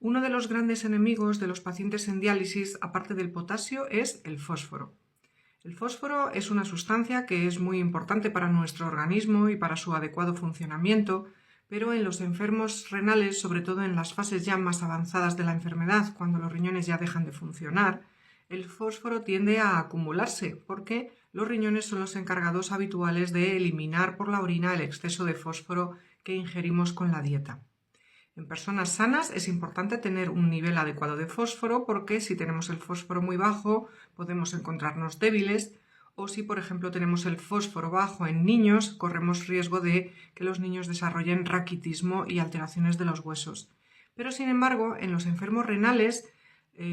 Uno de los grandes enemigos de los pacientes en diálisis, aparte del potasio, es el fósforo. El fósforo es una sustancia que es muy importante para nuestro organismo y para su adecuado funcionamiento, pero en los enfermos renales, sobre todo en las fases ya más avanzadas de la enfermedad, cuando los riñones ya dejan de funcionar, el fósforo tiende a acumularse porque los riñones son los encargados habituales de eliminar por la orina el exceso de fósforo que ingerimos con la dieta. En personas sanas es importante tener un nivel adecuado de fósforo porque si tenemos el fósforo muy bajo podemos encontrarnos débiles o si por ejemplo tenemos el fósforo bajo en niños corremos riesgo de que los niños desarrollen raquitismo y alteraciones de los huesos. Pero sin embargo en los enfermos renales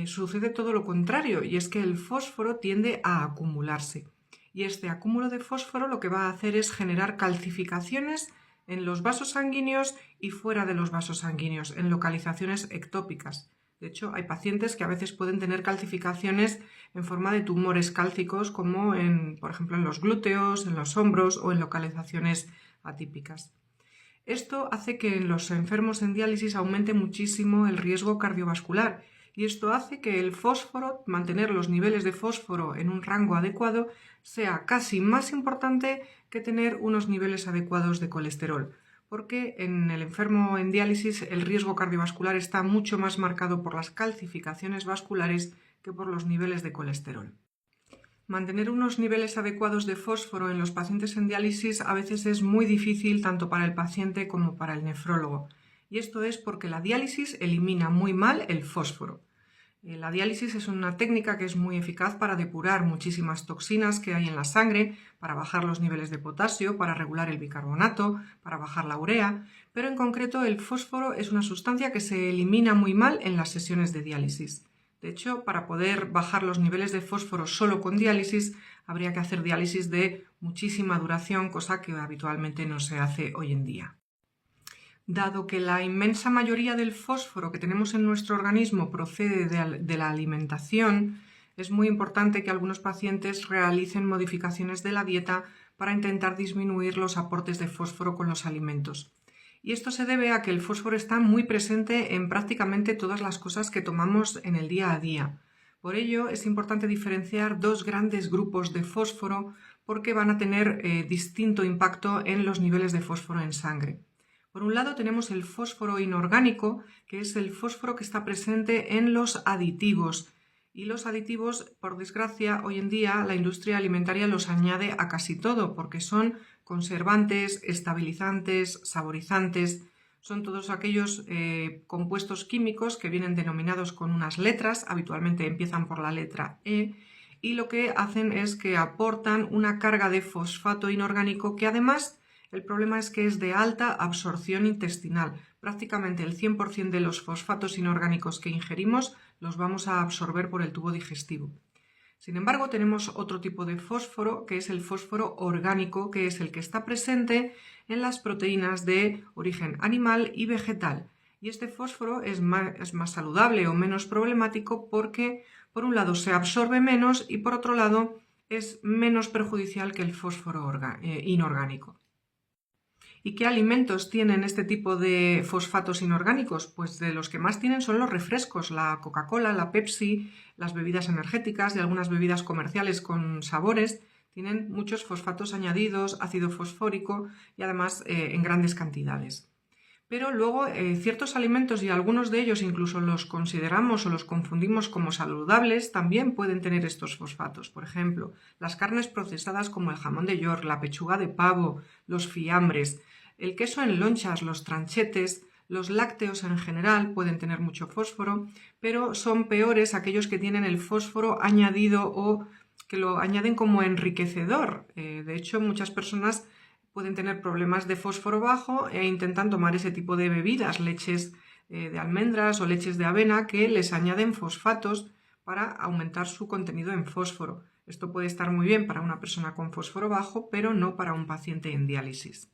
sucede todo lo contrario y es que el fósforo tiende a acumularse y este acúmulo de fósforo lo que va a hacer es generar calcificaciones en los vasos sanguíneos y fuera de los vasos sanguíneos, en localizaciones ectópicas. De hecho, hay pacientes que a veces pueden tener calcificaciones en forma de tumores cálcicos, como por ejemplo, en los glúteos, en los hombros o en localizaciones atípicas. Esto hace que en los enfermos en diálisis aumente muchísimo el riesgo cardiovascular y esto hace que el fósforo, mantener los niveles de fósforo en un rango adecuado, sea casi más importante que tener unos niveles adecuados de colesterol, porque en el enfermo en diálisis el riesgo cardiovascular está mucho más marcado por las calcificaciones vasculares que por los niveles de colesterol. Mantener unos niveles adecuados de fósforo en los pacientes en diálisis a veces es muy difícil tanto para el paciente como para el nefrólogo. Y esto es porque la diálisis elimina muy mal el fósforo. La diálisis es una técnica que es muy eficaz para depurar muchísimas toxinas que hay en la sangre, para bajar los niveles de potasio, para regular el bicarbonato, para bajar la urea, pero en concreto el fósforo es una sustancia que se elimina muy mal en las sesiones de diálisis. De hecho, para poder bajar los niveles de fósforo solo con diálisis, habría que hacer diálisis de muchísima duración, cosa que habitualmente no se hace hoy en día. Dado que la inmensa mayoría del fósforo que tenemos en nuestro organismo procede de la alimentación, es muy importante que algunos pacientes realicen modificaciones de la dieta para intentar disminuir los aportes de fósforo con los alimentos. Y esto se debe a que el fósforo está muy presente en prácticamente todas las cosas que tomamos en el día a día. Por ello, es importante diferenciar dos grandes grupos de fósforo porque van a tener distinto impacto en los niveles de fósforo en sangre. Por un lado tenemos el fósforo inorgánico, que es el fósforo que está presente en los aditivos. Y los aditivos, por desgracia, hoy en día la industria alimentaria los añade a casi todo, porque son conservantes, estabilizantes, saborizantes. Son todos aquellos compuestos químicos que vienen denominados con unas letras, habitualmente empiezan por la letra E, y lo que hacen es que aportan una carga de fosfato inorgánico que además el problema es que es de alta absorción intestinal. Prácticamente el 100% de los fosfatos inorgánicos que ingerimos los vamos a absorber por el tubo digestivo. Sin embargo, tenemos otro tipo de fósforo, que es el fósforo orgánico, que es el que está presente en las proteínas de origen animal y vegetal. Y este fósforo es más saludable o menos problemático porque, por un lado, se absorbe menos y, por otro lado, es menos perjudicial que el fósforo inorgánico. ¿Y qué alimentos tienen este tipo de fosfatos inorgánicos? Pues de los que más tienen son los refrescos, la Coca-Cola, la Pepsi, las bebidas energéticas y algunas bebidas comerciales con sabores. Tienen muchos fosfatos añadidos, ácido fosfórico y además en grandes cantidades. Pero luego ciertos alimentos y algunos de ellos incluso los consideramos o los confundimos como saludables, también pueden tener estos fosfatos. Por ejemplo, las carnes procesadas como el jamón de York, la pechuga de pavo, los fiambres, el queso en lonchas, los tranchetes, los lácteos en general pueden tener mucho fósforo, pero son peores aquellos que tienen el fósforo añadido o que lo añaden como enriquecedor. De hecho, muchas personas pueden tener problemas de fósforo bajo e intentan tomar ese tipo de bebidas, leches de almendras o leches de avena que les añaden fosfatos para aumentar su contenido en fósforo. Esto puede estar muy bien para una persona con fósforo bajo, pero no para un paciente en diálisis.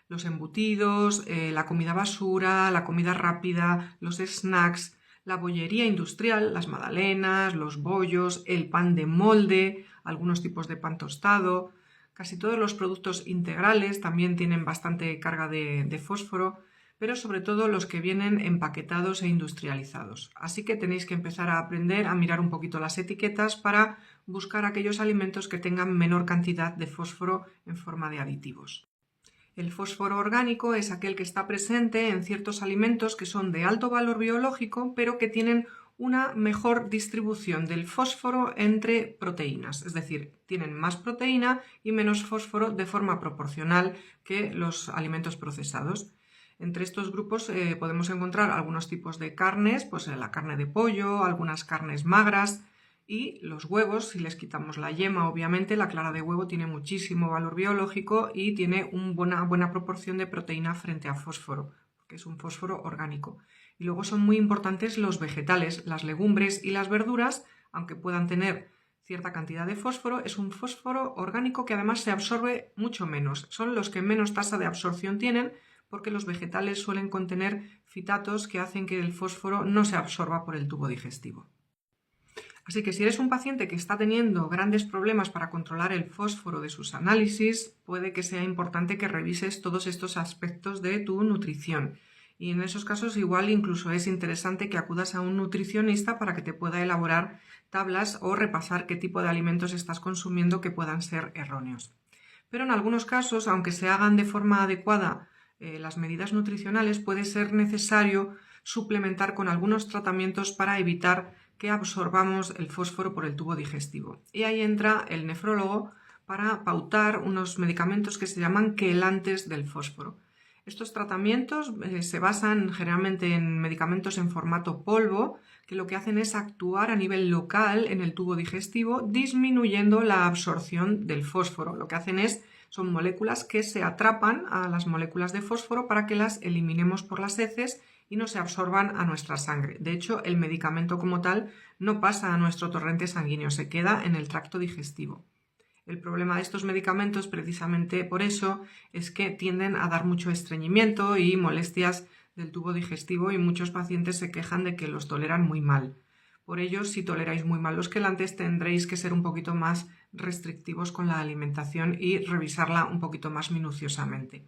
Los embutidos, la comida basura, la comida rápida, los snacks, la bollería industrial, las magdalenas, los bollos, el pan de molde, algunos tipos de pan tostado. Casi todos los productos integrales también tienen bastante carga de fósforo, pero sobre todo los que vienen empaquetados e industrializados. Así que tenéis que empezar a aprender a mirar un poquito las etiquetas para buscar aquellos alimentos que tengan menor cantidad de fósforo en forma de aditivos. El fósforo orgánico es aquel que está presente en ciertos alimentos que son de alto valor biológico, pero que tienen una mejor distribución del fósforo entre proteínas, es decir, tienen más proteína y menos fósforo de forma proporcional que los alimentos procesados. Entre estos grupos podemos encontrar algunos tipos de carnes, pues la carne de pollo, algunas carnes magras y los huevos. Si les quitamos la yema, obviamente la clara de huevo tiene muchísimo valor biológico y tiene una buena proporción de proteína frente a fósforo, que es un fósforo orgánico. Y luego son muy importantes los vegetales, las legumbres y las verduras, aunque puedan tener cierta cantidad de fósforo, es un fósforo orgánico que además se absorbe mucho menos. Son los que menos tasa de absorción tienen porque los vegetales suelen contener fitatos que hacen que el fósforo no se absorba por el tubo digestivo. Así que si eres un paciente que está teniendo grandes problemas para controlar el fósforo de sus análisis, puede que sea importante que revises todos estos aspectos de tu nutrición. Y en esos casos igual incluso es interesante que acudas a un nutricionista para que te pueda elaborar tablas o repasar qué tipo de alimentos estás consumiendo que puedan ser erróneos. Pero en algunos casos, aunque se hagan de forma adecuada las medidas nutricionales, puede ser necesario suplementar con algunos tratamientos para evitar que absorbamos el fósforo por el tubo digestivo. Y ahí entra el nefrólogo para pautar unos medicamentos que se llaman quelantes del fósforo. Estos tratamientos se basan generalmente en medicamentos en formato polvo, que lo que hacen es actuar a nivel local en el tubo digestivo, disminuyendo la absorción del fósforo. Lo que hacen son moléculas que se atrapan a las moléculas de fósforo para que las eliminemos por las heces y no se absorban a nuestra sangre. De hecho, el medicamento como tal no pasa a nuestro torrente sanguíneo, se queda en el tracto digestivo. El problema de estos medicamentos, precisamente por eso, es que tienden a dar mucho estreñimiento y molestias del tubo digestivo y muchos pacientes se quejan de que los toleran muy mal. Por ello, si toleráis muy mal los quelantes, tendréis que ser un poquito más restrictivos con la alimentación y revisarla un poquito más minuciosamente.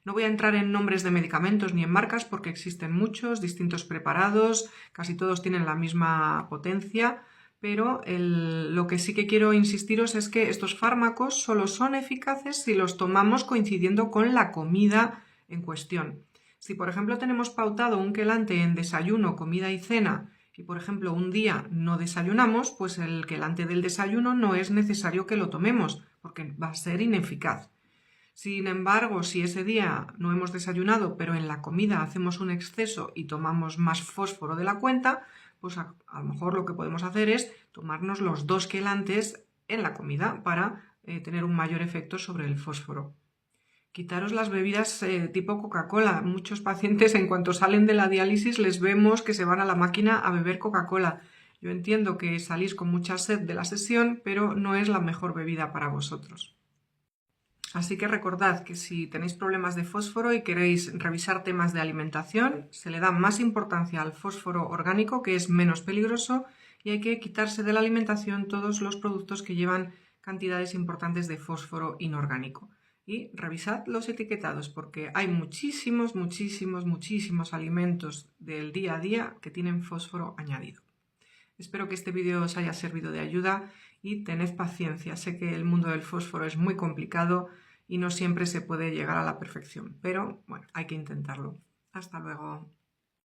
No voy a entrar en nombres de medicamentos ni en marcas porque existen muchos, distintos preparados, casi todos tienen la misma potencia, pero lo que sí que quiero insistiros es que estos fármacos solo son eficaces si los tomamos coincidiendo con la comida en cuestión. Si, por ejemplo, tenemos pautado un quelante en desayuno, comida y cena y, por ejemplo, un día no desayunamos, pues el quelante del desayuno no es necesario que lo tomemos porque va a ser ineficaz. Sin embargo, si ese día no hemos desayunado, pero en la comida hacemos un exceso y tomamos más fósforo de la cuenta, pues a lo mejor lo que podemos hacer es tomarnos los 2 quelantes en la comida para tener un mayor efecto sobre el fósforo. Quitaros las bebidas tipo Coca-Cola. Muchos pacientes en cuanto salen de la diálisis les vemos que se van a la máquina a beber Coca-Cola. Yo entiendo que salís con mucha sed de la sesión, pero no es la mejor bebida para vosotros. Así que recordad que si tenéis problemas de fósforo y queréis revisar temas de alimentación, se le da más importancia al fósforo orgánico, que es menos peligroso, y hay que quitarse de la alimentación todos los productos que llevan cantidades importantes de fósforo inorgánico. Y revisad los etiquetados porque hay muchísimos alimentos del día a día que tienen fósforo añadido. Espero que este vídeo os haya servido de ayuda y tened paciencia. Sé que el mundo del fósforo es muy complicado y no siempre se puede llegar a la perfección, pero bueno, hay que intentarlo. Hasta luego.